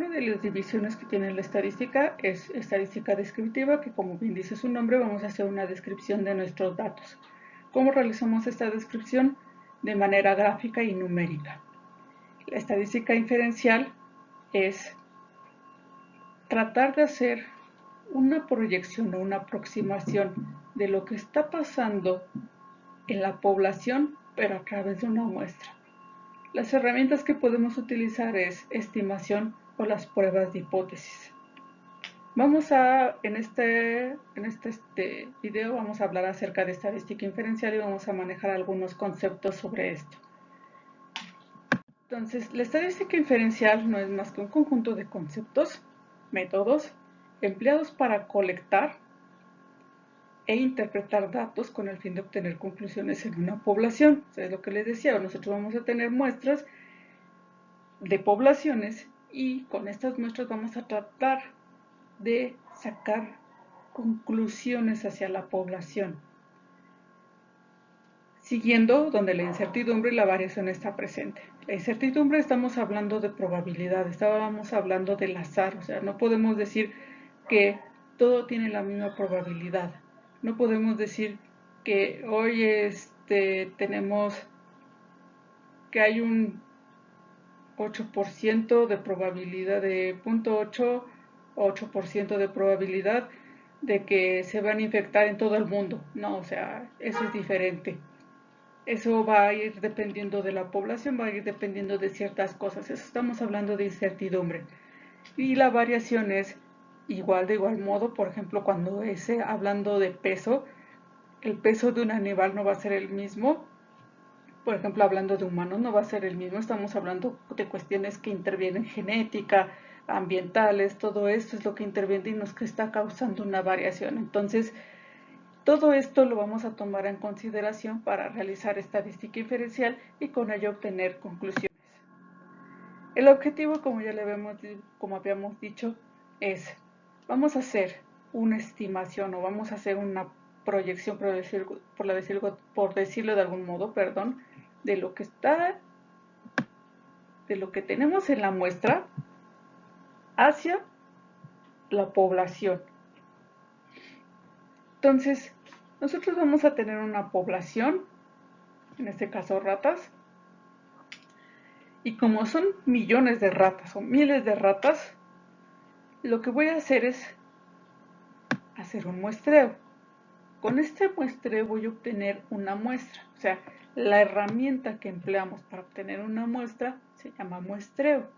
Una de las divisiones que tiene la estadística es estadística descriptiva, que como bien dice su nombre, vamos a hacer una descripción de nuestros datos. ¿Cómo realizamos esta descripción? De manera gráfica y numérica. La estadística inferencial es tratar de hacer una proyección o una aproximación de lo que está pasando en la población, pero a través de una muestra. Las herramientas que podemos utilizar es estimación o las pruebas de hipótesis. En este video vamos a hablar acerca de estadística inferencial y vamos a manejar algunos conceptos sobre esto. Entonces, la estadística inferencial no es más que un conjunto de conceptos, métodos, empleados para colectar e interpretar datos con el fin de obtener conclusiones en una población. O sea, es lo que les decía, nosotros vamos a tener muestras de poblaciones y con estas muestras vamos a tratar de sacar conclusiones hacia la población, siguiendo donde la incertidumbre y la variación está presente. La incertidumbre estamos hablando de probabilidad, estábamos hablando del azar, o sea, no podemos decir que todo tiene la misma probabilidad. No podemos decir que hoy tenemos que hay un 8% de probabilidad de 0.8, 8% de probabilidad de que se van a infectar en todo el mundo. No, o sea, eso es diferente. Eso va a ir dependiendo de la población, va a ir dependiendo de ciertas cosas. Eso estamos hablando de incertidumbre. Y la variación es igual, de igual modo, por ejemplo, cuando hablando de peso, el peso de un animal no va a ser el mismo. Por ejemplo, hablando de humanos, no va a ser el mismo. Estamos hablando de cuestiones que intervienen genética, ambientales, todo esto es lo que interviene y nos está causando una variación. Entonces, todo esto lo vamos a tomar en consideración para realizar estadística inferencial y con ello obtener conclusiones. El objetivo, como habíamos dicho, es, vamos a hacer una estimación o vamos a hacer una proyección, por decirlo de algún modo, de lo que tenemos en la muestra hacia la población. Entonces, nosotros vamos a tener una población, en este caso ratas, y como son millones de ratas o miles de ratas, lo que voy a hacer es hacer un muestreo. Con este muestreo voy a obtener una muestra, o sea, la herramienta que empleamos para obtener una muestra se llama muestreo.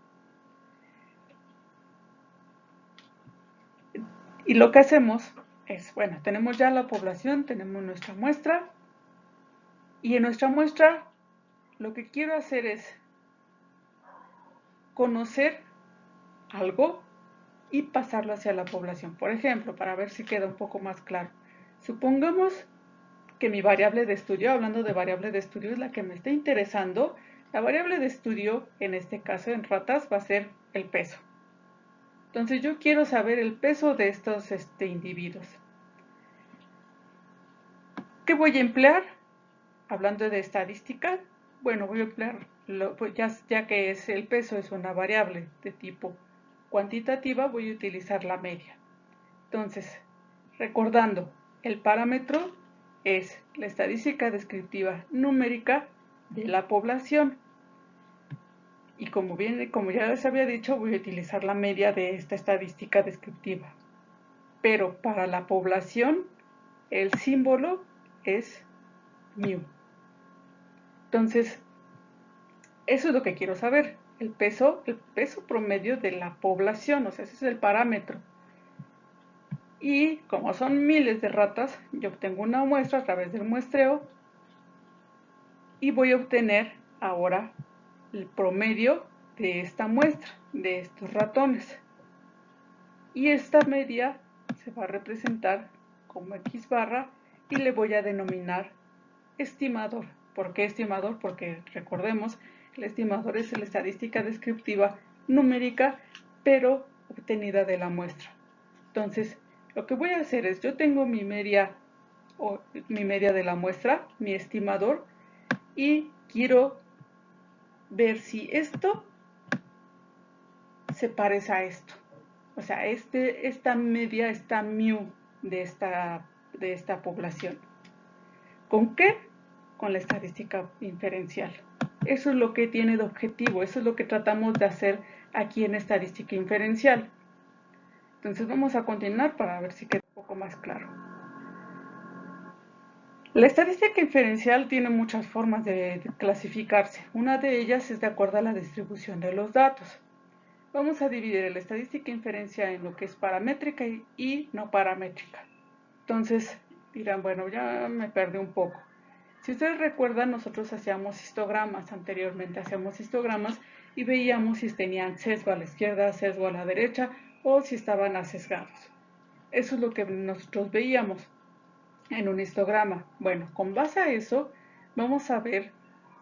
Y lo que hacemos es, bueno, tenemos ya la población, tenemos nuestra muestra, y en nuestra muestra lo que quiero hacer es conocer algo y pasarlo hacia la población. Por ejemplo, para ver si queda un poco más claro. Supongamos que mi variable de estudio, hablando de variable de estudio, es la que me está interesando. La variable de estudio, en este caso en ratas, va a ser el peso. Entonces yo quiero saber el peso de estos individuos. ¿Qué voy a emplear? Hablando de estadística, bueno, voy a emplear, pues ya que el peso es una variable de tipo cuantitativa, voy a utilizar la media. Entonces, recordando, el parámetro es la estadística descriptiva numérica de la población. Y como ya les había dicho, voy a utilizar la media de esta estadística descriptiva. Pero para la población, el símbolo es mu. Entonces, eso es lo que quiero saber, el peso promedio de la población, o sea, ese es el parámetro. Y como son miles de ratas, yo obtengo una muestra a través del muestreo y voy a obtener ahora el promedio de esta muestra, de estos ratones. Y esta media se va a representar como X barra y le voy a denominar estimador. ¿Por qué estimador? Porque recordemos, el estimador es la estadística descriptiva numérica, pero obtenida de la muestra. Entonces, lo que voy a hacer es, yo tengo mi media de la muestra, mi estimador, y quiero ver si esto se parece a esto. O sea, esta media, esta mu de esta población. ¿Con qué? Con la estadística inferencial. Eso es lo que tiene de objetivo, eso es lo que tratamos de hacer aquí en estadística inferencial. Entonces vamos a continuar para ver si queda un poco más claro. La estadística inferencial tiene muchas formas de clasificarse. Una de ellas es de acuerdo a la distribución de los datos. Vamos a dividir la estadística inferencial en lo que es paramétrica y no paramétrica. Entonces dirán, bueno, ya me perdí un poco. Si ustedes recuerdan, nosotros hacíamos histogramas, anteriormente hacíamos histogramas y veíamos si tenían sesgo a la izquierda, sesgo a la derecha o si estaban asesgados. Eso es lo que nosotros veíamos en un histograma. Bueno, con base a eso vamos a ver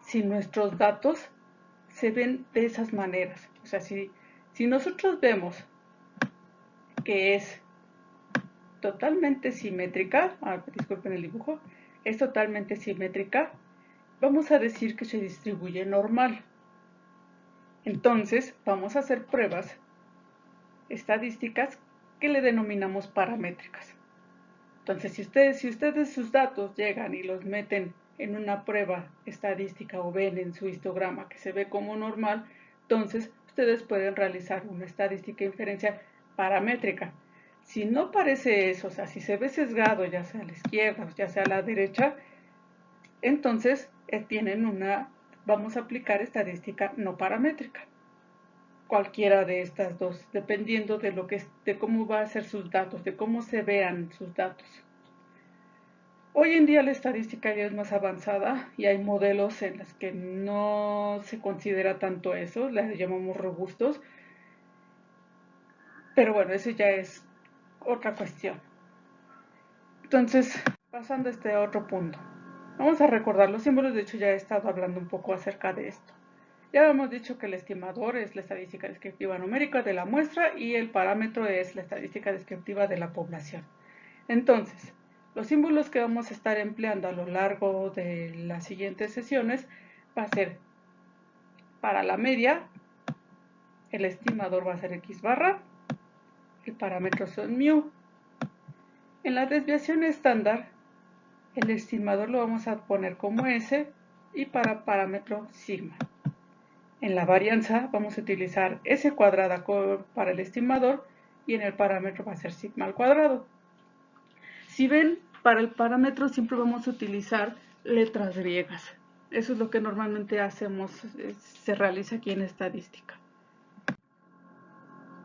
si nuestros datos se ven de esas maneras. O sea, si nosotros vemos que es totalmente simétrica, disculpen el dibujo, es totalmente simétrica, vamos a decir que se distribuye normal. Entonces vamos a hacer pruebas estadísticas que le denominamos paramétricas. Entonces si ustedes sus datos llegan y los meten en una prueba estadística o ven en su histograma que se ve como normal, entonces ustedes pueden realizar una estadística inferencial paramétrica. Si no parece eso, o sea, si se ve sesgado ya sea a la izquierda o ya sea a la derecha, entonces vamos a aplicar estadística no paramétrica. Cualquiera de estas dos, dependiendo de cómo va a ser sus datos, de cómo se vean sus datos. Hoy en día la estadística ya es más avanzada y hay modelos en los que no se considera tanto eso, les llamamos robustos, pero bueno, eso ya es otra cuestión. Entonces, pasando a este otro punto, vamos a recordar los símbolos. De hecho ya he estado hablando un poco acerca de esto. Ya hemos dicho que el estimador es la estadística descriptiva numérica de la muestra y el parámetro es la estadística descriptiva de la población. Entonces, los símbolos que vamos a estar empleando a lo largo de las siguientes sesiones va a ser para la media, el estimador va a ser x barra, el parámetro son mu. En la desviación estándar, el estimador lo vamos a poner como s y para parámetro sigma. En la varianza vamos a utilizar s cuadrada para el estimador y en el parámetro va a ser sigma al cuadrado. Si ven, para el parámetro siempre vamos a utilizar letras griegas. Eso es lo que normalmente hacemos, se realiza aquí en estadística.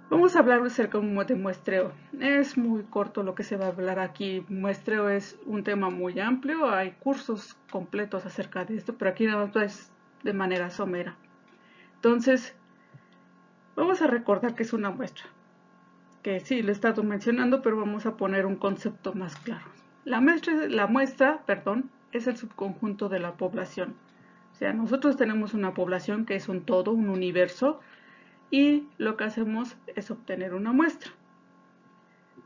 Vamos a hablar acerca de muestreo. Es muy corto lo que se va a hablar aquí. Muestreo es un tema muy amplio, hay cursos completos acerca de esto, pero aquí nada más es de manera somera. Entonces, vamos a recordar que es una muestra, que sí, lo he estado mencionando, pero vamos a poner un concepto más claro. La muestra, es el subconjunto de la población. O sea, nosotros tenemos una población que es un todo, un universo, y lo que hacemos es obtener una muestra.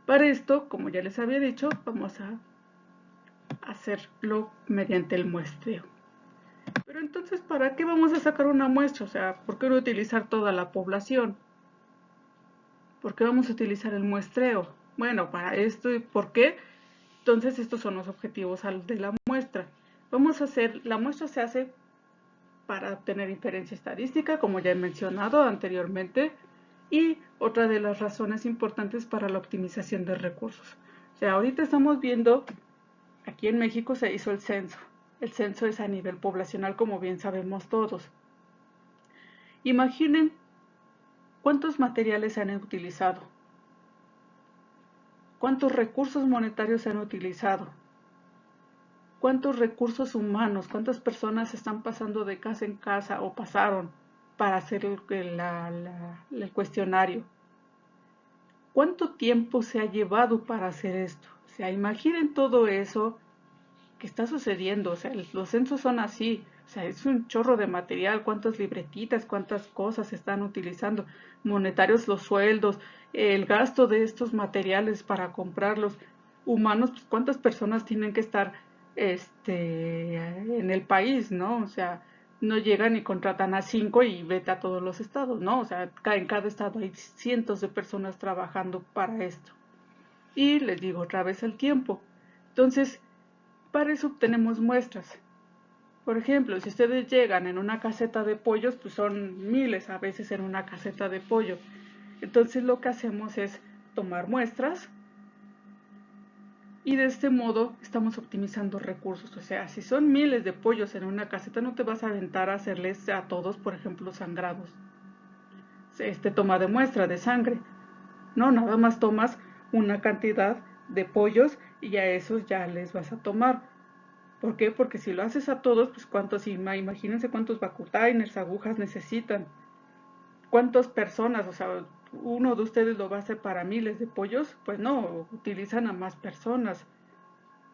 Para esto, como ya les había dicho, vamos a hacerlo mediante el muestreo. Pero entonces, ¿para qué vamos a sacar una muestra? O sea, ¿por qué no utilizar toda la población? ¿Por qué vamos a utilizar el muestreo? Bueno, para esto, ¿por qué? Entonces, estos son los objetivos de la muestra. La muestra se hace para obtener inferencia estadística, como ya he mencionado anteriormente, y otra de las razones importantes para la optimización de recursos. O sea, ahorita estamos viendo, aquí en México se hizo el censo. El censo es a nivel poblacional, como bien sabemos todos. Imaginen cuántos materiales se han utilizado, cuántos recursos monetarios se han utilizado, cuántos recursos humanos, cuántas personas están pasando de casa en casa o pasaron para hacer el cuestionario. ¿Cuánto tiempo se ha llevado para hacer esto? O sea, imaginen todo eso que está sucediendo. O sea, los censos son así. O sea, es un chorro de material. ¿Cuántas libretitas, cuántas cosas se están utilizando? Monetarios, los sueldos, el gasto de estos materiales para comprarlos. Humanos, pues cuántas personas tienen que estar en el país, ¿no? O sea, No llegan y contratan a 5 y vete a todos los estados, ¿no? O sea, en cada estado hay cientos de personas trabajando para esto. Y les digo otra vez el tiempo. Entonces, para eso obtenemos muestras. Por ejemplo, si ustedes llegan en una caseta de pollos, pues son miles a veces en una caseta de pollo. Entonces lo que hacemos es tomar muestras y de este modo estamos optimizando recursos. O sea, si son miles de pollos en una caseta, no te vas a aventar a hacerles a todos, por ejemplo, sangrados. Toma de muestra de sangre. No, nada más tomas una cantidad de pollos y a esos ya les vas a tomar. ¿Por qué? Porque si lo haces a todos, pues cuántos, imagínense cuántos vacutiners, agujas necesitan. ¿Cuántas personas? O sea, uno de ustedes lo va a hacer para miles de pollos, pues no, utilizan a más personas.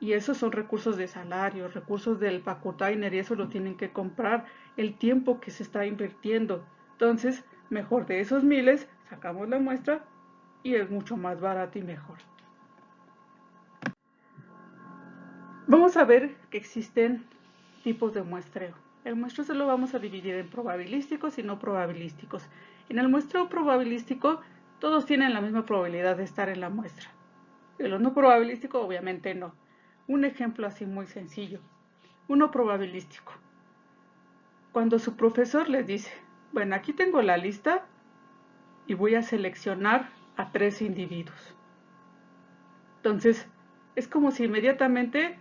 Y esos son recursos de salario, recursos del vacutainer y eso lo tienen que comprar, el tiempo que se está invirtiendo. Entonces, mejor de esos miles, sacamos la muestra y es mucho más barato y mejor. Vamos a ver que existen tipos de muestreo. El muestreo se lo vamos a dividir en probabilísticos y no probabilísticos. En el muestreo probabilístico, todos tienen la misma probabilidad de estar en la muestra. En lo no probabilístico, obviamente no. Un ejemplo así muy sencillo. Uno probabilístico. Cuando su profesor les dice, bueno, aquí tengo la lista y voy a seleccionar a 3 individuos. Entonces, es como si inmediatamente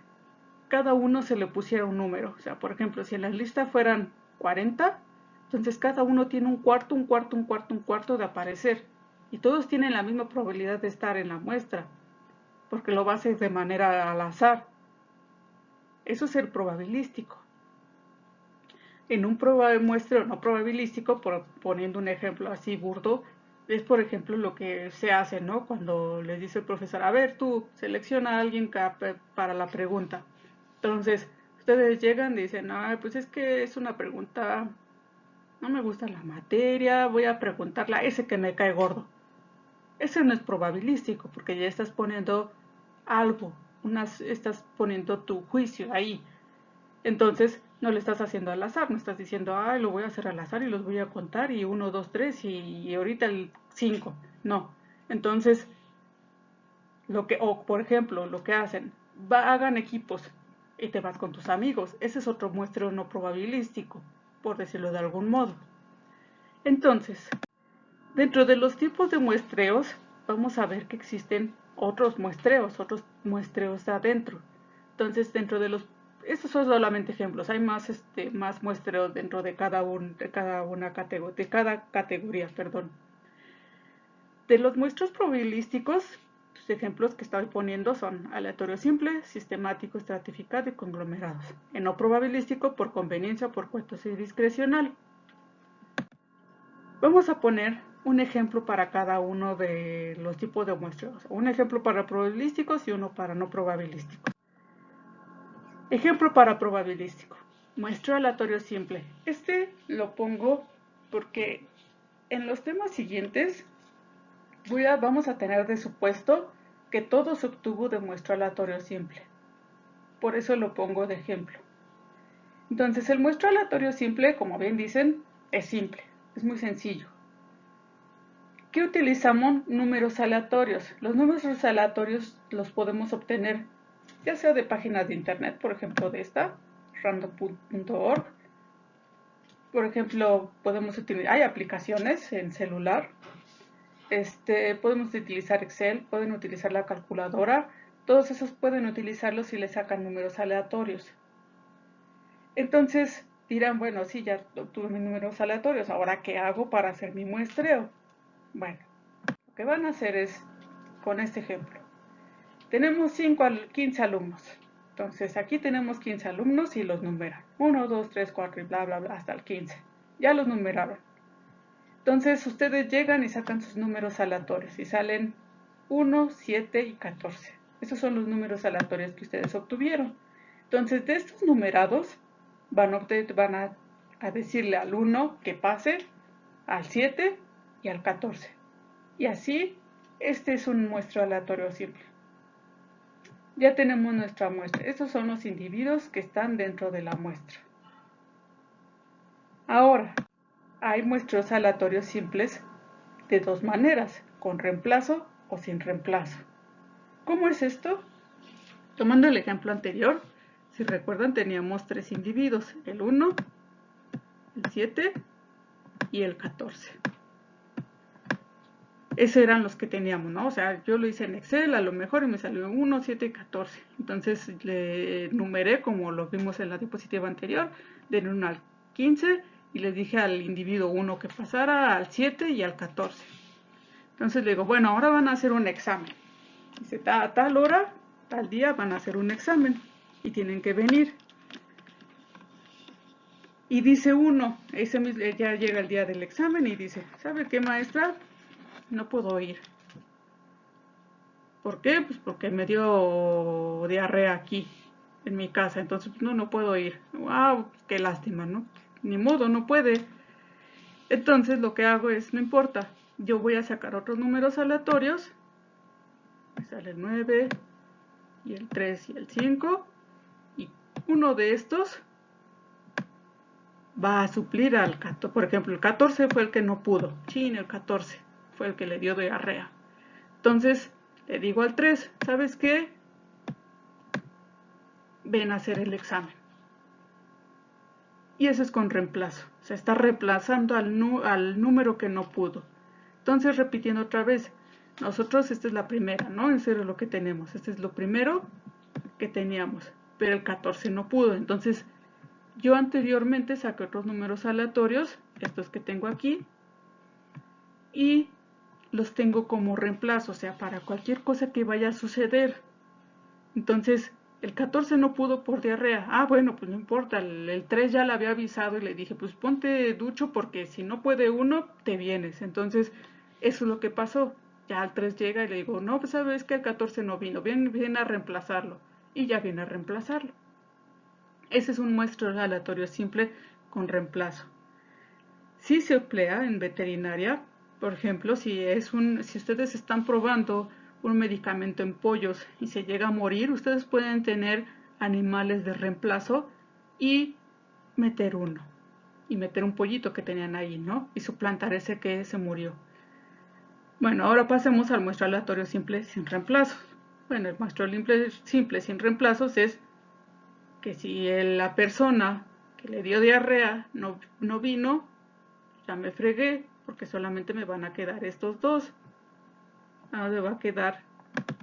cada uno se le pusiera un número. O sea, por ejemplo, si en la lista fueran 40, entonces cada uno tiene un cuarto, un cuarto, un cuarto, un cuarto de aparecer. Y todos tienen la misma probabilidad de estar en la muestra, porque lo va a hacer de manera al azar. Eso es el probabilístico. En un muestreo no probabilístico, poniendo un ejemplo así burdo, es por ejemplo lo que se hace, ¿no? Cuando les dice el profesor, a ver, tú selecciona a alguien para la pregunta. Entonces, ustedes llegan y dicen, ah, pues es que es una pregunta, no me gusta la materia, voy a preguntarle a ese que me cae gordo. Ese no es probabilístico, porque ya estás poniendo algo, estás poniendo tu juicio ahí. Entonces, no lo estás haciendo al azar, no estás diciendo, ah, lo voy a hacer al azar y los voy a contar y 1, 2, 3 y ahorita el 5. No. Entonces, o por ejemplo, lo que hacen, hagan equipos y te vas con tus amigos. Ese es otro muestreo no probabilístico, por decirlo de algún modo. Entonces, dentro de los tipos de muestreos, vamos a ver que existen otros muestreos adentro. Entonces, estos son solamente ejemplos, hay más muestreos dentro de de cada categoría, perdón. De los muestreos probabilísticos, los ejemplos que estoy poniendo son aleatorio simple, sistemático, estratificado y conglomerados. En no probabilístico, por conveniencia, por cuentos y discrecional. Vamos a poner un ejemplo para cada uno de los tipos de muestreos. Un ejemplo para probabilísticos y uno para no probabilísticos. Ejemplo para probabilístico. Muestreo aleatorio simple. Este lo pongo porque en los temas siguientes vamos a tener de supuesto que todo se obtuvo de muestreo aleatorio simple. Por eso lo pongo de ejemplo. Entonces el muestreo aleatorio simple, como bien dicen, es simple, es muy sencillo. ¿Qué utilizamos? Números aleatorios. Los números aleatorios los podemos obtener ya sea de páginas de internet, por ejemplo de esta, random.org. Por ejemplo, hay aplicaciones en celular. Podemos utilizar Excel, pueden utilizar la calculadora. Todos esos pueden utilizarlos si les sacan números aleatorios. Entonces dirán, bueno, sí, ya obtuve mis números aleatorios, ¿ahora qué hago para hacer mi muestreo? Bueno, lo que van a hacer es, con este ejemplo, tenemos 15 alumnos. Entonces aquí tenemos 15 alumnos y los numeran. 1, 2, 3, 4 y bla, bla, bla, hasta el 15. Ya los numeraron. Entonces ustedes llegan y sacan sus números aleatorios y salen 1, 7 y 14. Esos son los números aleatorios que ustedes obtuvieron. Entonces de estos numerados van a decirle al 1 que pase, al 7 y al 14. Y así, este es un muestreo aleatorio simple. Ya tenemos nuestra muestra. Estos son los individuos que están dentro de la muestra. Ahora, hay muestreos aleatorios simples de dos maneras, con reemplazo o sin reemplazo. ¿Cómo es esto? Tomando el ejemplo anterior, si recuerdan teníamos tres individuos, el 1, el 7 y el 14. Esos eran los que teníamos, ¿no? O sea, yo lo hice en Excel a lo mejor y me salió 1, 7 y 14. Entonces le numeré como lo vimos en la diapositiva anterior, del 1 al 15 y les dije al individuo 1 que pasara, al 7 y al 14. Entonces le digo, bueno, ahora van a hacer un examen. Dice, a tal hora, tal día van a hacer un examen y tienen que venir. Y dice uno, ya llega el día del examen y dice, ¿sabe qué, maestra? No puedo ir. ¿Por qué? Pues porque me dio diarrea aquí, en mi casa, entonces no puedo ir. ¡Wow! Qué lástima, ¿no? Ni modo, no puede. Entonces lo que hago es, no importa, yo voy a sacar otros números aleatorios. Me sale el 9 y el 3 y el 5. Y uno de estos va a suplir al 14. Por ejemplo, el 14 fue el que no pudo. Chin, el 14 fue el que le dio diarrea. Entonces le digo al 3, ¿sabes qué? Ven a hacer el examen. Y eso es con reemplazo. Se está reemplazando al número que no pudo. Entonces, repitiendo otra vez, nosotros esta es la primera, ¿no? Eso es lo que tenemos. Este es lo primero que teníamos. Pero el 14 no pudo. Entonces, yo anteriormente saqué otros números aleatorios, estos que tengo aquí, y los tengo como reemplazo, o sea, para cualquier cosa que vaya a suceder. Entonces, el 14 no pudo por diarrea. Ah, bueno, pues no importa, el 3 ya le había avisado y le dije, pues ponte ducho porque si no puede uno, te vienes. Entonces, eso es lo que pasó. Ya el 3 llega y le digo, no, pues sabes que el 14 no vino, viene a reemplazarlo. Y ya viene a reemplazarlo. Ese es un muestreo aleatorio simple con reemplazo. Si se emplea en veterinaria, por ejemplo, si ustedes están probando un medicamento en pollos y se llega a morir, ustedes pueden tener animales de reemplazo y meter uno. Y meter un pollito que tenían ahí, ¿no? Y suplantar ese que se murió. Bueno, ahora pasemos al muestreo aleatorio simple sin reemplazos. Bueno, el muestreo simple sin reemplazos es que si la persona que le dio diarrea no vino, ya me fregué, porque solamente me van a quedar estos dos. Ahora me va a quedar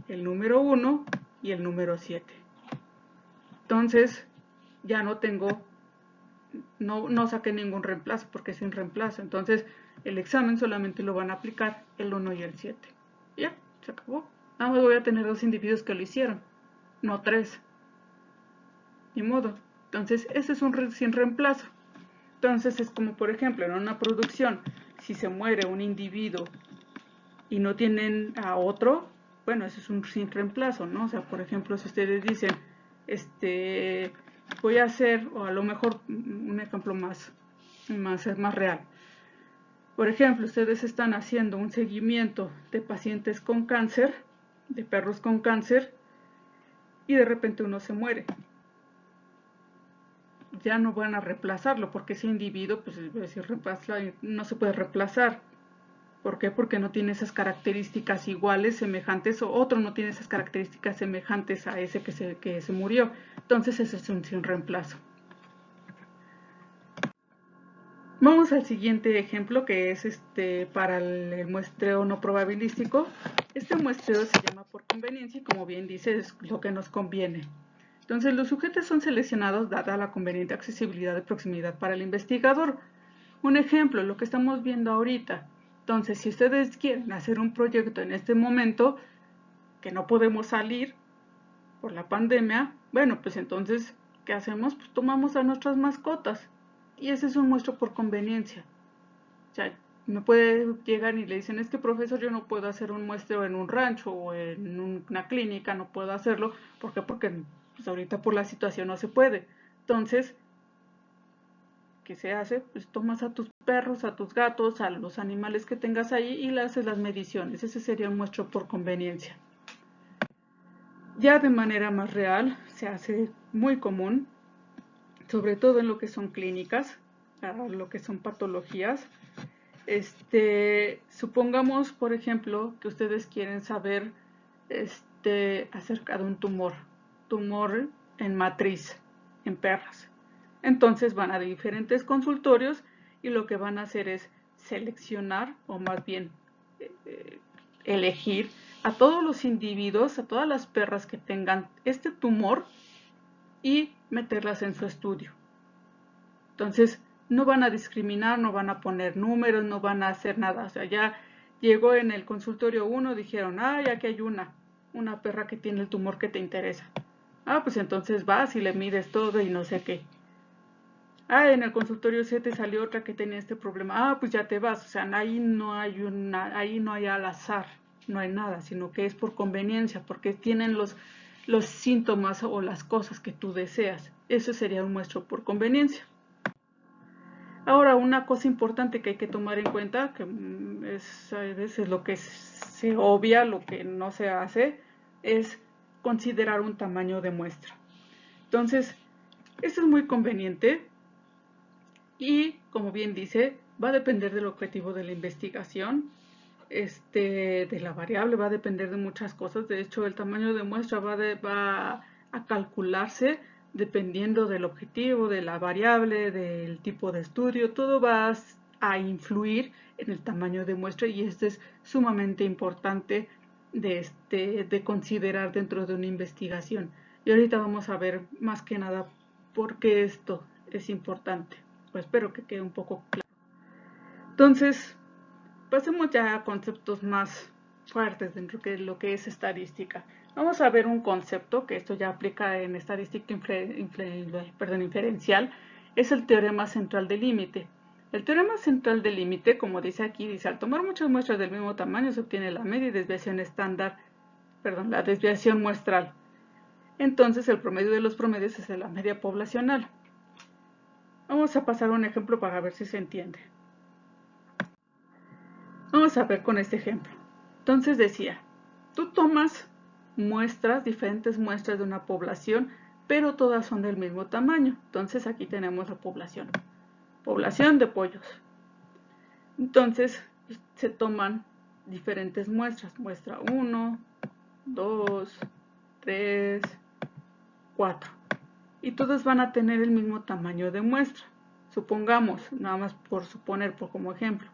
el número 1 y el número 7. Entonces, ya no tengo, no saqué ningún reemplazo, porque es sin reemplazo. Entonces, el examen solamente lo van a aplicar el 1 y el 7. Ya, se acabó. Nada más voy a tener dos individuos que lo hicieron, no tres. Ni modo. Entonces, ese es un sin reemplazo. Entonces, es como, por ejemplo, en una producción, si se muere un individuo y no tienen a otro, bueno, eso es un sin reemplazo, ¿no? O sea, por ejemplo, si ustedes dicen, voy a hacer, o a lo mejor un ejemplo más real. Por ejemplo, ustedes están haciendo un seguimiento de pacientes con cáncer, de perros con cáncer, y de repente uno se muere. Ya no van a reemplazarlo, porque ese individuo, pues no se puede reemplazar. ¿Por qué? Porque no tiene esas características iguales, semejantes, o otro no tiene esas características semejantes a ese que se murió. Entonces ese es un sin reemplazo. Vamos al siguiente ejemplo, que es para el muestreo no probabilístico. Este muestreo se llama por conveniencia y, como bien dice, es lo que nos conviene. Entonces los sujetos son seleccionados dada la conveniente accesibilidad de proximidad para el investigador. Un ejemplo, lo que estamos viendo ahorita. Entonces, si ustedes quieren hacer un proyecto en este momento, que no podemos salir por la pandemia, bueno, pues entonces, ¿qué hacemos? Pues tomamos a nuestras mascotas. Y ese es un muestreo por conveniencia. O sea, no puede llegar y le dicen, es que profesor, yo no puedo hacer un muestreo en un rancho o en una clínica, no puedo hacerlo. ¿Por qué? Porque pues ahorita por la situación no se puede. Entonces, ¿qué se hace? Pues tomas a tus perros, a tus gatos, a los animales que tengas ahí y le haces las mediciones. Ese sería un muestreo por conveniencia. Ya de manera más real, se hace muy común, sobre todo en lo que son clínicas. para lo que son patologías. Supongamos, por ejemplo, que ustedes quieren saber acerca de un tumor en matriz, en perras. Entonces van a diferentes consultorios y lo que van a hacer es seleccionar, o más bien elegir a todos los individuos, a todas las perras que tengan este tumor y meterlas en su estudio. Entonces no van a discriminar, no van a poner números, no van a hacer nada. O sea, ya llegó en el consultorio 1, dijeron, ya aquí hay una perra que tiene el tumor que te interesa. Pues entonces vas y le mides todo y no sé qué. En el consultorio 7 salió otra que tenía este problema. Pues ya te vas. O sea, ahí no hay al azar, no hay nada, sino que es por conveniencia, porque tienen los síntomas o las cosas que tú deseas. Eso sería un muestreo por conveniencia. Ahora, una cosa importante que hay que tomar en cuenta, que a veces lo que se obvia, lo que no se hace, es considerar un tamaño de muestra. Entonces, esto es muy conveniente y, como bien dice, va a depender del objetivo de la investigación, de la variable, va a depender de muchas cosas. De hecho, el tamaño de muestra va a calcularse dependiendo del objetivo, de la variable, del tipo de estudio. Todo va a influir en el tamaño de muestra y esto es sumamente importante de considerar dentro de una investigación. Y ahorita vamos a ver más que nada por qué esto es importante. Pues espero que quede un poco claro. Entonces, pasemos ya a conceptos más fuertes dentro de lo que es estadística. Vamos a ver un concepto que esto ya aplica en estadística inferencial, es el teorema central del límite. El teorema central del límite, como dice aquí, dice, al tomar muchas muestras del mismo tamaño se obtiene la media y desviación estándar, la desviación muestral. Entonces el promedio de los promedios es la media poblacional. Vamos a pasar un ejemplo para ver si se entiende. Vamos a ver con este ejemplo. Entonces decía, tú tomas diferentes muestras de una población, pero todas son del mismo tamaño. Entonces aquí tenemos la población. Población de pollos. Entonces se toman diferentes muestras. Muestra 1, 2, 3, 4. Y todas van a tener el mismo tamaño de muestra. Supongamos, nada más por suponer, como ejemplo,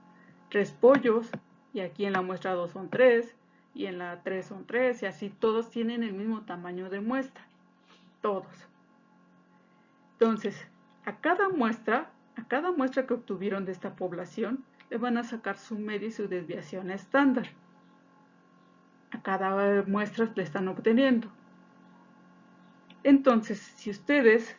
3 pollos, y aquí en la muestra 2 son 3, y en la 3 son 3, y así todos tienen el mismo tamaño de muestra. Todos. Entonces, a cada muestra que obtuvieron de esta población, le van a sacar su media y su desviación estándar. A cada muestra le están obteniendo. Entonces, si ustedes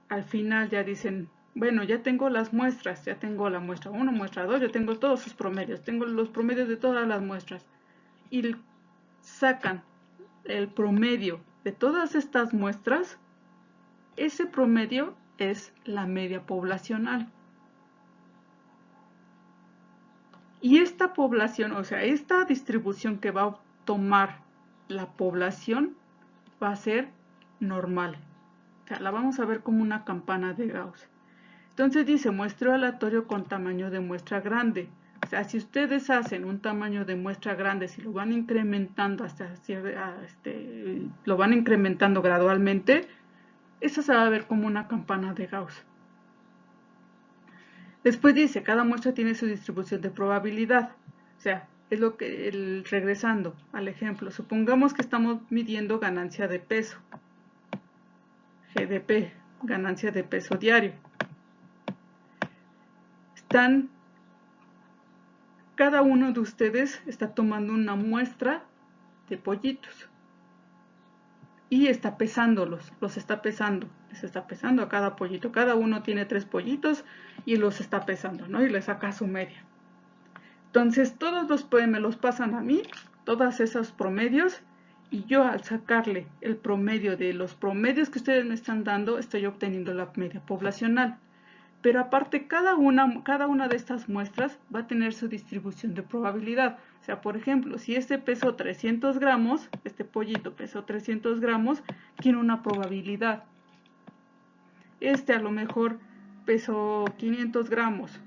al final ya dicen, bueno, ya tengo las muestras, ya tengo la muestra 1, muestra 2, ya tengo todos sus promedios, tengo los promedios de todas las muestras, y sacan el promedio de todas estas muestras, ese promedio es la media poblacional. Y esta población, o sea, esta distribución que va a tomar la población va a ser normal. O sea, la vamos a ver como una campana de Gauss. Entonces dice, muestreo aleatorio con tamaño de muestra grande. O sea, si ustedes hacen un tamaño de muestra grande, si lo van incrementando lo van incrementando gradualmente, eso se va a ver como una campana de Gauss. Después dice, cada muestra tiene su distribución de probabilidad. O sea, es lo que, regresando al ejemplo, supongamos que estamos midiendo ganancia de peso, GDP, ganancia de peso diario. Cada uno de ustedes está tomando una muestra de pollitos y está pesándolos, los está pesando, les está pesando a cada pollito. Cada uno tiene 3 pollitos y los está pesando, ¿no? Y le saca su media. Entonces todos me los pasan a mí, todos esos promedios, y yo al sacarle el promedio de los promedios que ustedes me están dando, estoy obteniendo la media poblacional. Pero aparte, cada una de estas muestras va a tener su distribución de probabilidad. O sea, por ejemplo, si este pesó 300 gramos, este pollito pesó 300 gramos, tiene una probabilidad. A lo mejor pesó 500 gramos.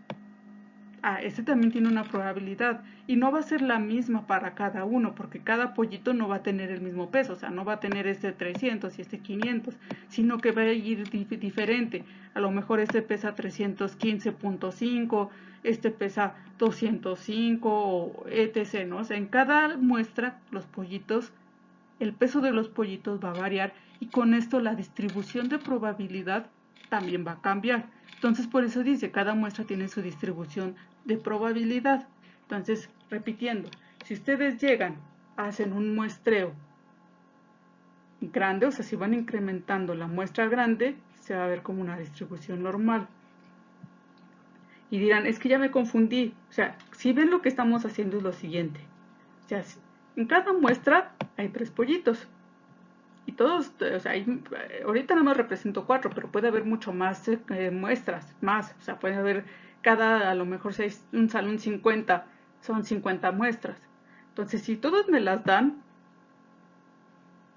Este también tiene una probabilidad y no va a ser la misma para cada uno porque cada pollito no va a tener el mismo peso, o sea, no va a tener este 300 y este 500, sino que va a ir diferente. A lo mejor este pesa 315.5, este pesa 205 o etc., ¿no? O sea, en cada muestra los pollitos, el peso de los pollitos va a variar y con esto la distribución de probabilidad también va a cambiar. Entonces, por eso dice, cada muestra tiene su distribución de probabilidad. Entonces, repitiendo, si ustedes llegan, hacen un muestreo grande, o sea, si van incrementando la muestra grande, se va a ver como una distribución normal. Y dirán, es que ya me confundí. O sea, si ven, lo que estamos haciendo es lo siguiente. O sea, en cada muestra hay 3 pollitos. Y todos, o sea, ahorita nada más represento 4, pero puede haber mucho más muestras, más. O sea, puede haber a lo mejor si hay un salón 50, son 50 muestras. Entonces, si todos me las dan,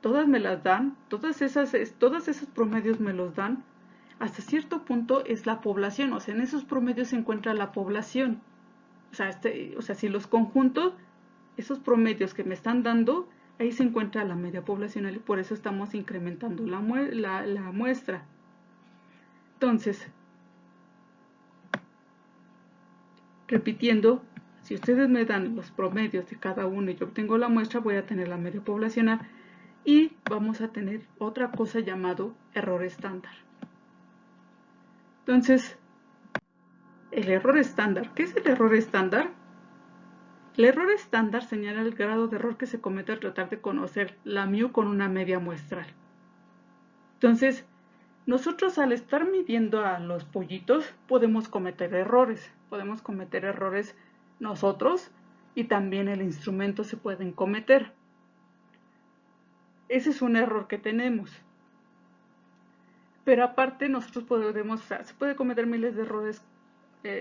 todos esos promedios me los dan, hasta cierto punto es la población. O sea, en esos promedios se encuentra la población. O sea, si los conjuntos, esos promedios que me están dando, ahí se encuentra la media poblacional y por eso estamos incrementando la muestra. Entonces, repitiendo, si ustedes me dan los promedios de cada uno y yo obtengo la muestra, voy a tener la media poblacional y vamos a tener otra cosa llamado error estándar. Entonces, el error estándar, ¿qué es el error estándar? El error estándar señala el grado de error que se comete al tratar de conocer la mu con una media muestral. Entonces, nosotros al estar midiendo a los pollitos podemos cometer errores. Podemos cometer errores nosotros y también el instrumento se pueden cometer. Ese es un error que tenemos. Pero aparte nosotros podemos, se puede cometer miles de errores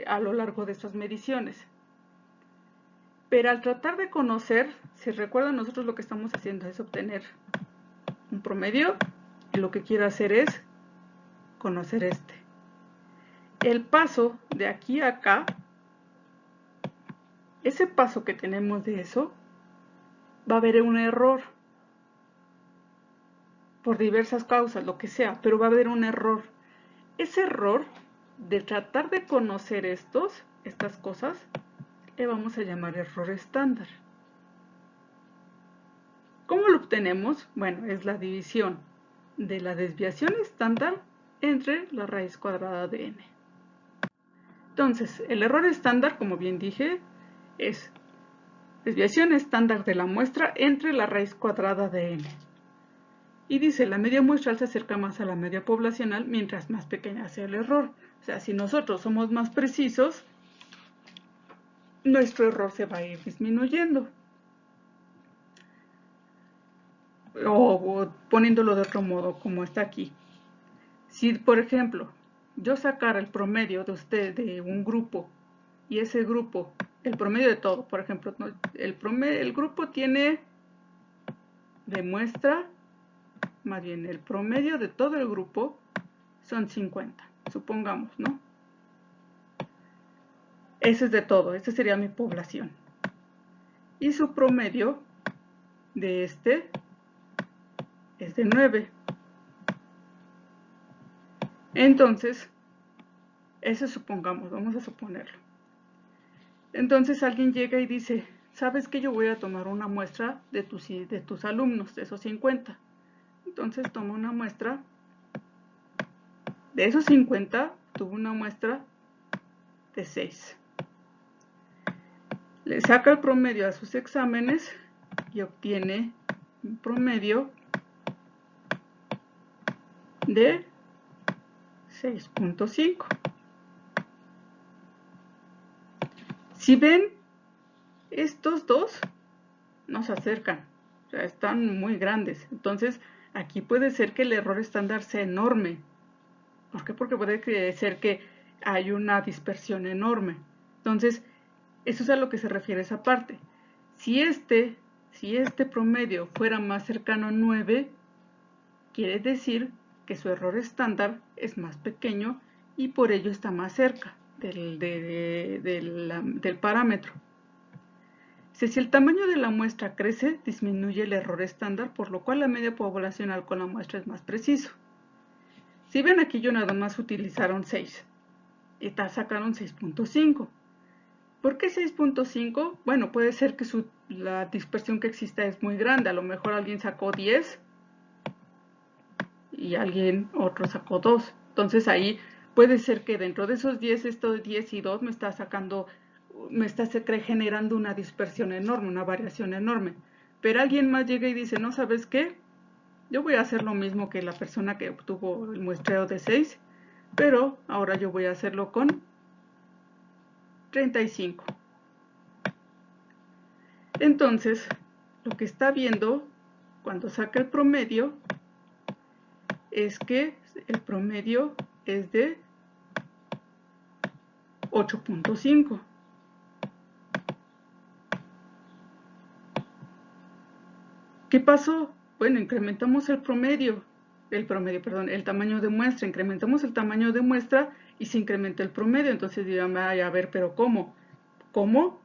a lo largo de estas mediciones. Pero al tratar de conocer, si recuerdan, nosotros lo que estamos haciendo es obtener un promedio y lo que quiero hacer es conocer este. El paso de aquí a acá, ese paso que tenemos de eso, va a haber un error por diversas causas, lo que sea, pero va a haber un error. Ese error de tratar de conocer estas cosas, le vamos a llamar error estándar. ¿Cómo lo obtenemos? Bueno, es la división de la desviación estándar entre la raíz cuadrada de n. Entonces, el error estándar, como bien dije, es desviación estándar de la muestra entre la raíz cuadrada de n. Y dice, la media muestral se acerca más a la media poblacional mientras más pequeña sea el error. O sea, si nosotros somos más precisos, nuestro error se va a ir disminuyendo. O poniéndolo de otro modo, como está aquí. Si, por ejemplo, yo sacara el promedio de un grupo y ese grupo, el promedio de todo, por ejemplo, el grupo tiene de muestra, más bien el promedio de todo el grupo son 50, supongamos, ¿no? Ese es de todo, esta sería mi población. Y su promedio de este es de 9. Entonces, eso supongamos, vamos a suponerlo. Entonces alguien llega y dice, ¿sabes qué? Yo voy a tomar una muestra de tus alumnos, de esos 50. Entonces toma una muestra, de esos 50, tuvo una muestra de 6. Le saca el promedio a sus exámenes y obtiene un promedio de 6.5. Si ven, estos dos no se acercan, o sea, están muy grandes. Entonces, aquí puede ser que el error estándar sea enorme. ¿Por qué? Porque puede ser que hay una dispersión enorme. Entonces, eso es a lo que se refiere esa parte. Si este promedio fuera más cercano a 9, quiere decir que su error estándar es más pequeño y por ello está más cerca del parámetro. Si el tamaño de la muestra crece, disminuye el error estándar, por lo cual la media poblacional con la muestra es más preciso. Si ven aquí, yo nada más utilizaron 6 y sacaron 6.5. ¿Por qué 6.5? Bueno, puede ser que la dispersión que exista es muy grande. A lo mejor alguien sacó 10 y otro sacó 2. Entonces ahí puede ser que dentro de esos 10, estos 10 y 2 me está generando una dispersión enorme, una variación enorme. Pero alguien más llega y dice, no, ¿sabes qué? Yo voy a hacer lo mismo que la persona que obtuvo el muestreo de 6, pero ahora yo voy a hacerlo con 35. Entonces, lo que está viendo cuando saca el promedio es que el promedio es de 8.5. ¿Qué pasó? Bueno, incrementamos el tamaño de muestra, incrementamos el tamaño de muestra y se incrementa el promedio. Entonces dígame, a ver, pero ¿cómo? ¿Cómo?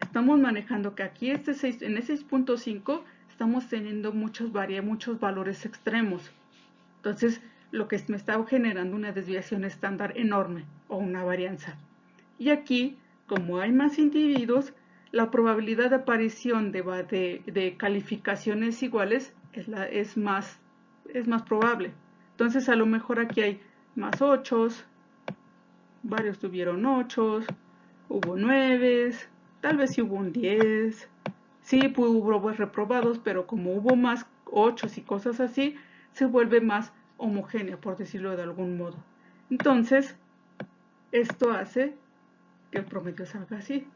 Estamos manejando que aquí en el 6.5 estamos teniendo muchos valores extremos. Entonces, lo que me está generando una desviación estándar enorme o una varianza. Y aquí, como hay más individuos, la probabilidad de aparición de calificaciones iguales es más probable. Entonces, a lo mejor aquí hay más 8, varios tuvieron 8, hubo 9, tal vez sí hubo un 10, sí hubo reprobados, pero como hubo más 8 y cosas así, se vuelve más homogénea, por decirlo de algún modo. Entonces, esto hace que el promedio salga así.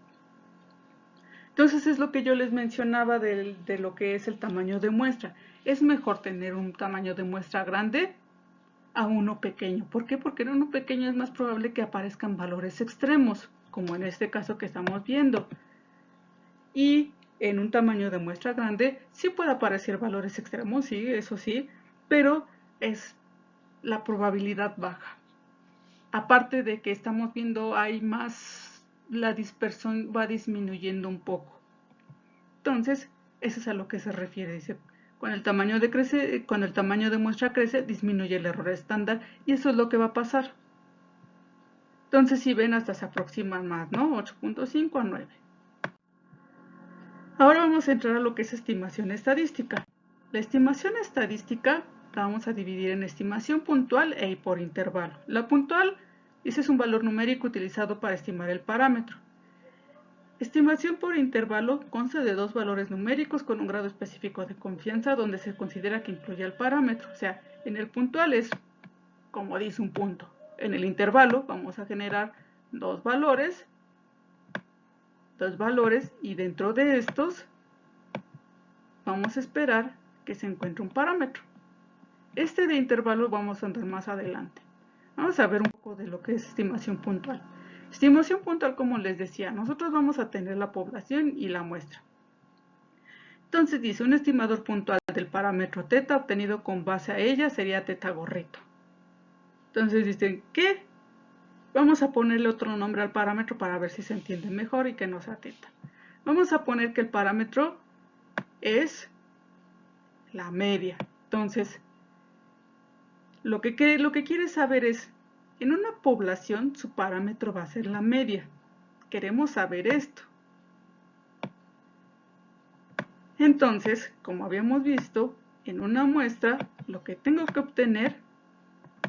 Entonces es lo que yo les mencionaba de lo que es el tamaño de muestra. Es mejor tener un tamaño de muestra grande a uno pequeño. ¿Por qué? Porque en uno pequeño es más probable que aparezcan valores extremos, como en este caso que estamos viendo. Y en un tamaño de muestra grande sí puede aparecer valores extremos, sí, eso sí, pero es la probabilidad baja. Aparte de que estamos viendo la dispersión va disminuyendo un poco. Entonces, eso es a lo que se refiere. Dice, cuando el tamaño de muestra crece, disminuye el error estándar y eso es lo que va a pasar. Entonces, si ven, hasta se aproximan más, ¿no? 8.5 a 9. Ahora vamos a entrar a lo que es estimación estadística. La estimación estadística la vamos a dividir en estimación puntual e por intervalo. La puntual, ese es un valor numérico utilizado para estimar el parámetro. Estimación por intervalo consta de dos valores numéricos con un grado específico de confianza donde se considera que incluye el parámetro. O sea, en el puntual es como dice un punto. En el intervalo vamos a generar dos valores y dentro de estos vamos a esperar que se encuentre un parámetro. Este de intervalo vamos a andar más adelante. Vamos a ver un poco de lo que es estimación puntual. Estimación puntual, como les decía, nosotros vamos a tener la población y la muestra. Entonces dice, un estimador puntual del parámetro teta obtenido con base a ella sería teta gorrito. Entonces dicen, ¿qué? Vamos a ponerle otro nombre al parámetro para ver si se entiende mejor y que no sea teta. Vamos a poner que el parámetro es la media. Entonces, lo que quiere saber es, en una población su parámetro va a ser la media. Queremos saber esto. Entonces, como habíamos visto, en una muestra lo que tengo que obtener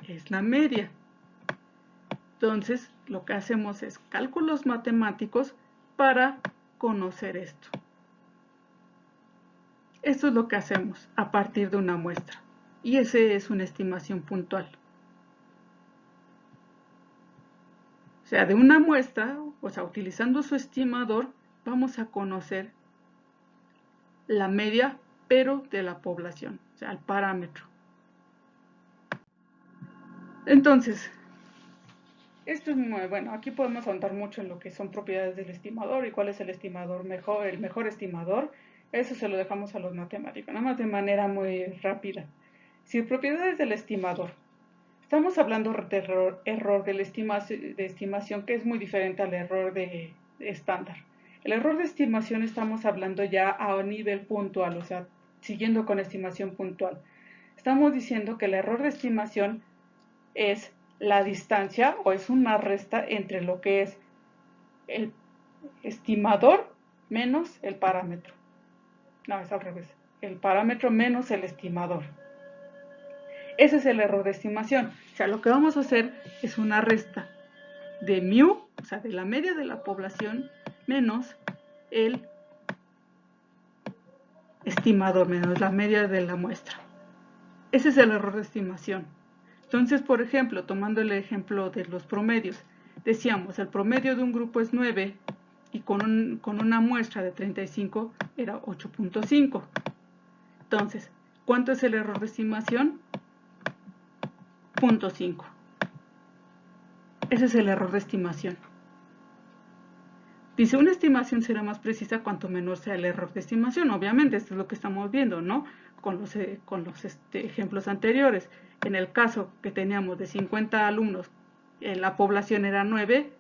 es la media. Entonces, lo que hacemos es cálculos matemáticos para conocer esto. Esto es lo que hacemos a partir de una muestra. Y ese es una estimación puntual. O sea, de una muestra, o sea, utilizando su estimador, vamos a conocer la media, pero de la población, o sea, el parámetro. Entonces, esto es muy bueno. Aquí podemos ahondar mucho en lo que son propiedades del estimador y cuál es el mejor estimador. Eso se lo dejamos a los matemáticos, nada más de manera muy rápida. Si propiedades del estimador. Estamos hablando de error de estimación, que es muy diferente al error de estándar. El error de estimación estamos hablando ya a nivel puntual, o sea, siguiendo con estimación puntual. Estamos diciendo que el error de estimación es la distancia o es una resta entre lo que es el estimador menos el parámetro. No, es al revés. El parámetro menos el estimador. Ese es el error de estimación. O sea, lo que vamos a hacer es una resta de mu, o sea, de la media de la población, menos el estimador, menos la media de la muestra. Ese es el error de estimación. Entonces, por ejemplo, tomando el ejemplo de los promedios, decíamos, el promedio de un grupo es 9 y con una muestra de 35 era 8.5. Entonces, ¿cuánto es el error de estimación? 0.5. Ese es el error de estimación. Dice, una estimación será más precisa cuanto menor sea el error de estimación. Obviamente, esto es lo que estamos viendo, ¿no? Con los ejemplos anteriores. En el caso que teníamos de 50 alumnos, la población era 9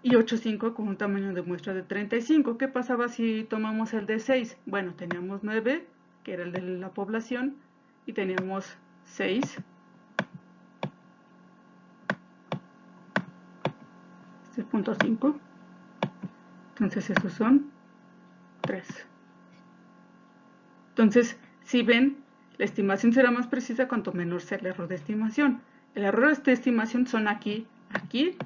y 8.5 con un tamaño de muestra de 35. ¿Qué pasaba si tomamos el de 6? Bueno, teníamos 9, que era el de la población, y teníamos 6. Este es 0.5. Entonces esos son 3. Entonces, si ven, la estimación será más precisa cuanto menor sea el error de estimación. El error de estimación son aquí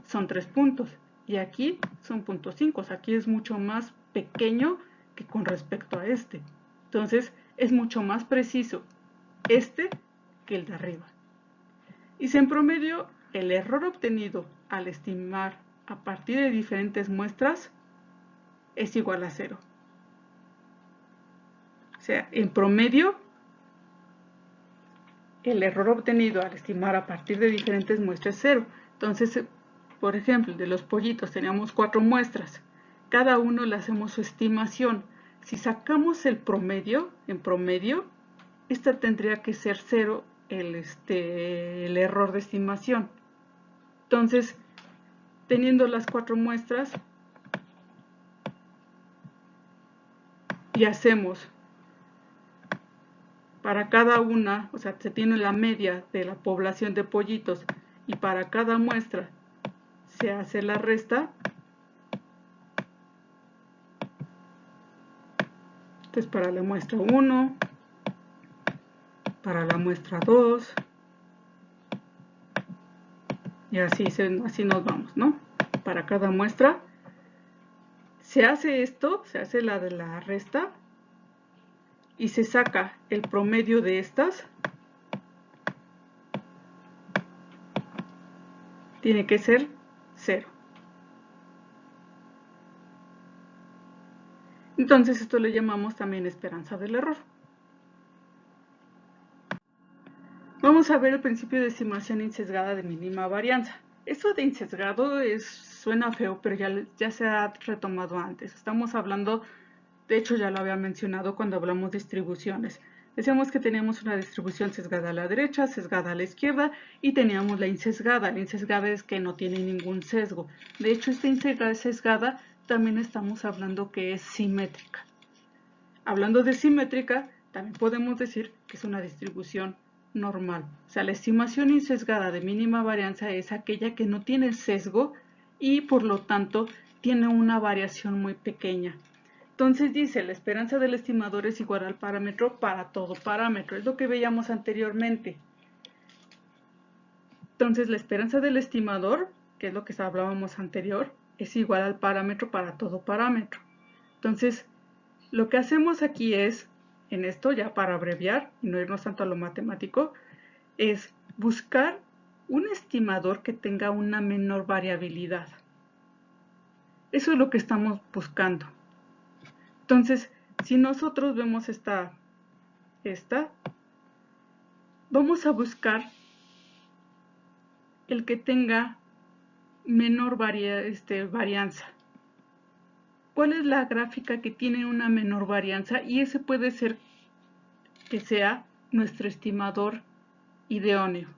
son 3 puntos y aquí son 0.5. O sea, aquí es mucho más pequeño que con respecto a este. Entonces, es mucho más preciso este que el de arriba. Y si en promedio el error obtenido al estimar a partir de diferentes muestras es igual a 0. O sea, en promedio, el error obtenido al estimar a partir de diferentes muestras es 0. Entonces, por ejemplo, de los pollitos teníamos 4 muestras. Cada uno le hacemos su estimación. Si sacamos el promedio, en promedio, esta tendría que ser 0 el error de estimación. Entonces, teniendo las 4 muestras, y hacemos para cada una, o sea, se tiene la media de la población de pollitos y para cada muestra se hace la resta. Entonces, para la muestra 1, para la muestra 2, y así nos vamos, ¿no? Para cada muestra se hace esto, se hace la de la resta y se saca el promedio de estas. Tiene que ser 0. Entonces esto le llamamos también esperanza del error. Vamos a ver el principio de estimación insesgada de mínima varianza. Esto de insesgado suena feo, pero ya se ha retomado antes. Estamos hablando, de hecho ya lo había mencionado cuando hablamos de distribuciones. Decíamos que teníamos una distribución sesgada a la derecha, sesgada a la izquierda y teníamos la insesgada. La insesgada es que no tiene ningún sesgo. De hecho, esta insesgada también estamos hablando que es simétrica. Hablando de simétrica, también podemos decir que es una distribución normal. O sea, la estimación insesgada de mínima varianza es aquella que no tiene sesgo y por lo tanto tiene una variación muy pequeña. Entonces dice, la esperanza del estimador es igual al parámetro para todo parámetro. Es lo que veíamos anteriormente. Entonces la esperanza del estimador, que es lo que hablábamos anterior, es igual al parámetro para todo parámetro. Entonces, lo que hacemos aquí es, en esto ya para abreviar y no irnos tanto a lo matemático, es buscar un estimador que tenga una menor variabilidad. Eso es lo que estamos buscando. Entonces, si nosotros vemos esta, vamos a buscar el que tenga menor varianza. ¿Cuál es la gráfica que tiene una menor varianza? Y ese puede ser que sea nuestro estimador idóneo.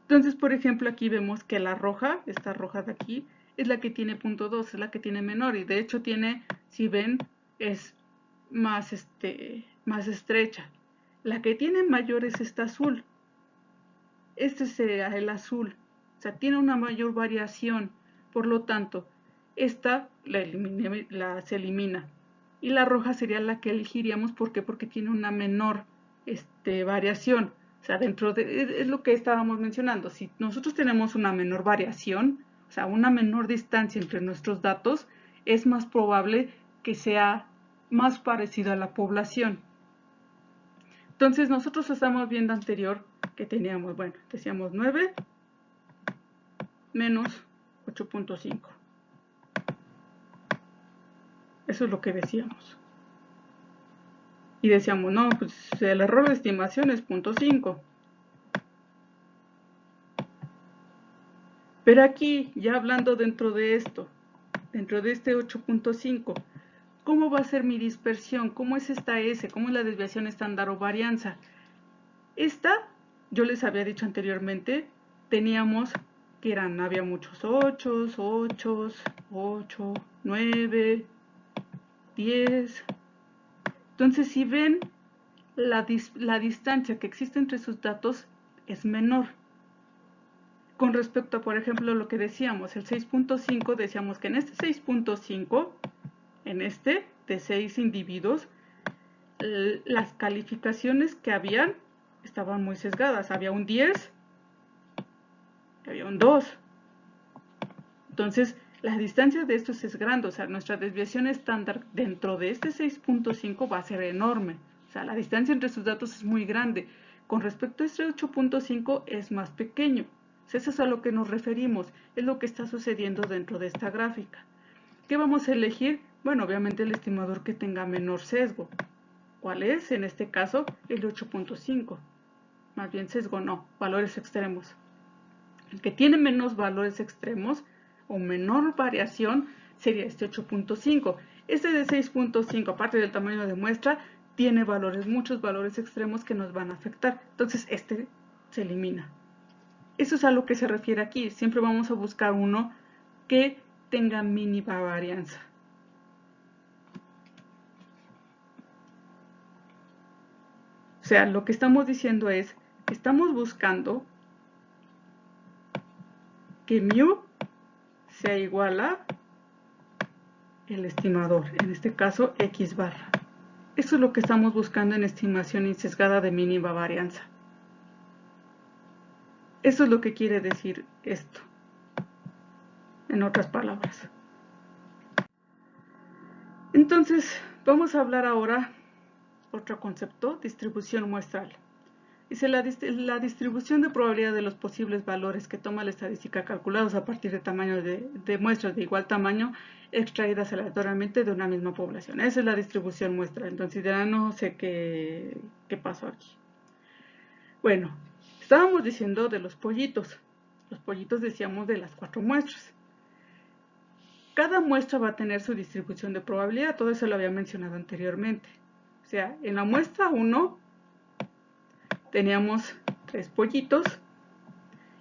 Entonces, por ejemplo, aquí vemos que la roja, esta roja de aquí, es la que tiene 0.2, es la que tiene menor, y de hecho tiene, si ven, es más estrecha. La que tiene mayor es esta azul. Este sería el azul. O sea, tiene una mayor variación. Por lo tanto, esta se elimina. Y la roja sería la que elegiríamos. ¿Por qué? Porque tiene una menor variación. O sea, es lo que estábamos mencionando. Si nosotros tenemos una menor variación, o sea, una menor distancia entre nuestros datos, es más probable que sea más parecido a la población. Entonces, nosotros estamos viendo anterior que teníamos, bueno, decíamos 9 menos 8.5. Eso es lo que decíamos. Y decíamos, no, pues el error de estimación es 0.5. Pero aquí, ya hablando dentro de esto, dentro de este 8.5, ¿cómo va a ser mi dispersión? ¿Cómo es esta S? ¿Cómo es la desviación estándar o varianza? Esta, yo les había dicho anteriormente, teníamos que había muchos 8, 9, 10. Entonces, si ven, la distancia que existe entre sus datos es menor. Con respecto a, por ejemplo, lo que decíamos, el 6.5, decíamos que en este 6.5, en este de 6 individuos, las calificaciones que habían estaban muy sesgadas. Había un 10, había un 2. Entonces, la distancia de estos es grande, o sea, nuestra desviación estándar dentro de este 6.5 va a ser enorme. O sea, la distancia entre sus datos es muy grande. Con respecto a este 8.5 es más pequeño. O sea, eso es a lo que nos referimos, es lo que está sucediendo dentro de esta gráfica. ¿Qué vamos a elegir? Bueno, obviamente el estimador que tenga menor sesgo. ¿Cuál es? En este caso, el 8.5. Más bien sesgo no, valores extremos. El que tiene menos valores extremos o menor variación sería este 8.5. Este de 6.5, aparte del tamaño de muestra, tiene muchos valores extremos que nos van a afectar. Entonces este se elimina. Eso es a lo que se refiere aquí. Siempre vamos a buscar uno que tenga mínima varianza. O sea, lo que estamos diciendo es que estamos buscando que mu sea igual a el estimador, en este caso x barra. Eso es lo que estamos buscando en estimación insesgada de mínima varianza. Eso es lo que quiere decir esto, en otras palabras. Entonces, vamos a hablar ahora otro concepto, distribución muestral. Dice la distribución de probabilidad de los posibles valores que toma la estadística calculados a partir de tamaños de muestras de igual tamaño extraídas aleatoriamente de una misma población. Esa es la distribución muestral. Entonces ya no sé qué pasó aquí. Bueno, estábamos diciendo de los pollitos. Los pollitos decíamos de las 4 muestras. Cada muestra va a tener su distribución de probabilidad. Todo eso lo había mencionado anteriormente. O sea, en la muestra 1 teníamos 3 pollitos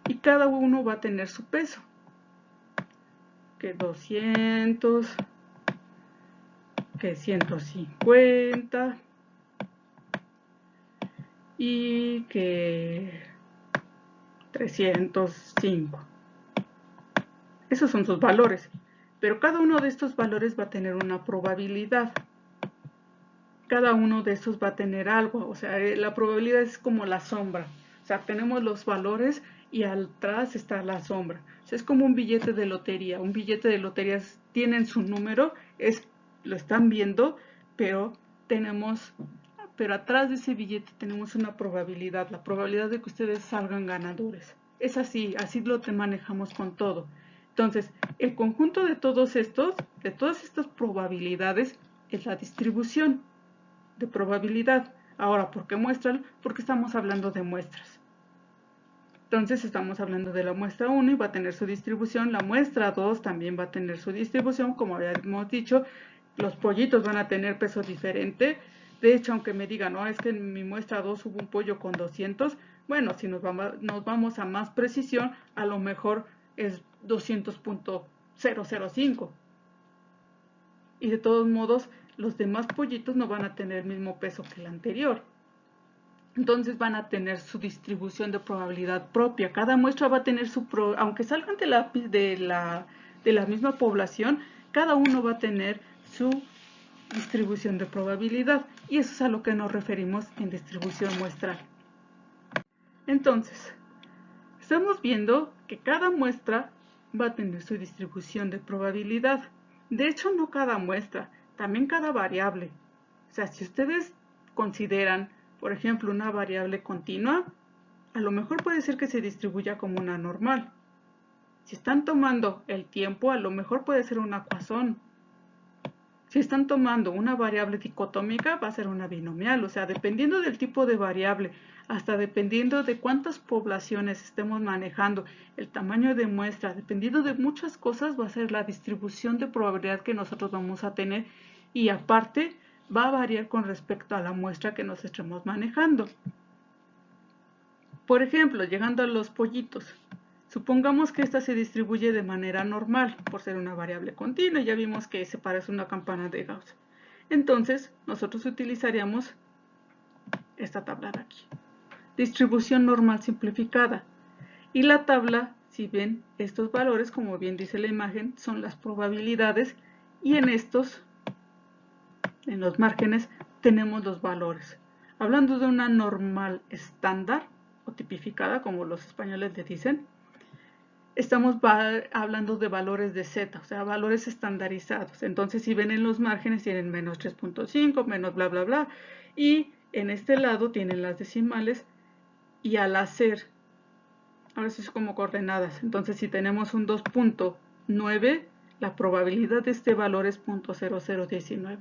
y cada uno va a tener su peso, que 200, que 150 y que 305. Esos son sus valores, pero cada uno de estos valores va a tener una probabilidad. Cada uno de estos va a tener algo, o sea, la probabilidad es como la sombra. O sea, tenemos los valores y atrás está la sombra. O sea, es como un billete de lotería. Un billete de lotería tienen su número, lo están viendo, pero atrás de ese billete tenemos una probabilidad, la probabilidad de que ustedes salgan ganadores. Es así lo manejamos con todo. Entonces, el conjunto de todas estas probabilidades es la distribución de probabilidad. Ahora, ¿por qué muestran? Porque estamos hablando de muestras. Entonces estamos hablando de la muestra 1 y va a tener su distribución. La muestra 2 también va a tener su distribución. Como habíamos dicho, los pollitos van a tener peso diferente. De hecho, aunque me digan, no, es que en mi muestra 2 hubo un pollo con 200, Bueno, si nos vamos a más precisión, a lo mejor es 200.005. Y de todos modos, los demás pollitos no van a tener el mismo peso que el anterior. Entonces van a tener su distribución de probabilidad propia. Cada muestra va a tener aunque salgan de la misma población, cada uno va a tener su distribución de probabilidad. Y eso es a lo que nos referimos en distribución muestral. Entonces, estamos viendo que cada muestra va a tener su distribución de probabilidad. De hecho, no cada muestra, también cada variable. O sea, si ustedes consideran, por ejemplo, una variable continua, a lo mejor puede ser que se distribuya como una normal. Si están tomando el tiempo, a lo mejor puede ser una Poisson. Si están tomando una variable dicotómica, va a ser una binomial. O sea, dependiendo del tipo de variable, hasta dependiendo de cuántas poblaciones estemos manejando, el tamaño de muestra, dependiendo de muchas cosas, va a ser la distribución de probabilidad que nosotros vamos a tener. Y aparte, va a variar con respecto a la muestra que nos estemos manejando. Por ejemplo, llegando a los pollitos. Supongamos que esta se distribuye de manera normal, por ser una variable continua, ya vimos que se parece a una campana de Gauss. Entonces, nosotros utilizaríamos esta tabla de aquí. Distribución normal simplificada. Y la tabla, si ven, estos valores, como bien dice la imagen, son las probabilidades, y en los márgenes, tenemos los valores. Hablando de una normal estándar, o tipificada, como los españoles le dicen, estamos hablando de valores de Z, o sea, valores estandarizados. Entonces, si ven en los márgenes, tienen menos 3.5, menos bla, bla, bla. Y en este lado tienen las decimales. Y al hacer, ahora sí es como coordenadas. Entonces, si tenemos un 2.9, la probabilidad de este valor es 0.0019.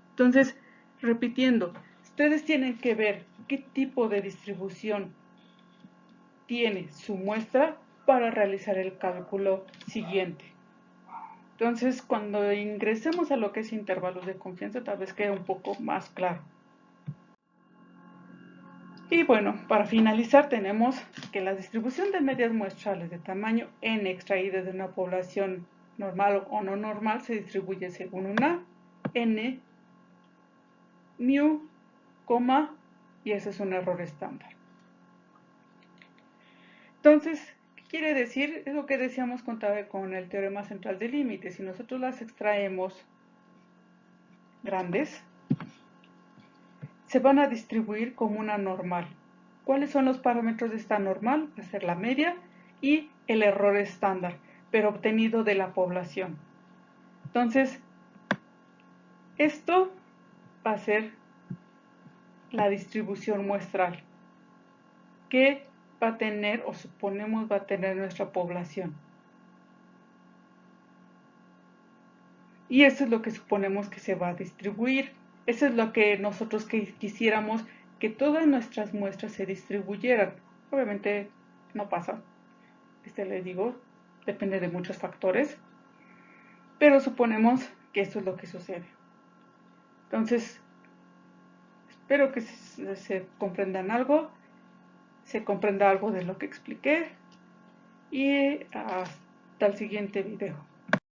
Entonces, repitiendo, ustedes tienen que ver qué tipo de distribución tiene su muestra para realizar el cálculo siguiente. Entonces, cuando ingresemos a lo que es intervalos de confianza, tal vez quede un poco más claro. Y bueno, para finalizar tenemos que la distribución de medias muestrales de tamaño n extraídas de una población normal o no normal se distribuye según una n, mu, y ese es un error estándar. Entonces, ¿qué quiere decir? Es lo que decíamos con el teorema central de límites. Si nosotros las extraemos grandes, se van a distribuir como una normal. ¿Cuáles son los parámetros de esta normal? Va a ser la media y el error estándar, pero obtenido de la población. Entonces, esto va a ser la distribución muestral que va a tener, o suponemos va a tener, nuestra población. Y eso es lo que suponemos que se va a distribuir. Eso es lo que nosotros quisiéramos, que todas nuestras muestras se distribuyeran. Obviamente no pasa. Les digo, depende de muchos factores. Pero suponemos que esto es lo que sucede. Entonces, espero que se comprendan algo, se comprenda algo de lo que expliqué. Y hasta el siguiente video.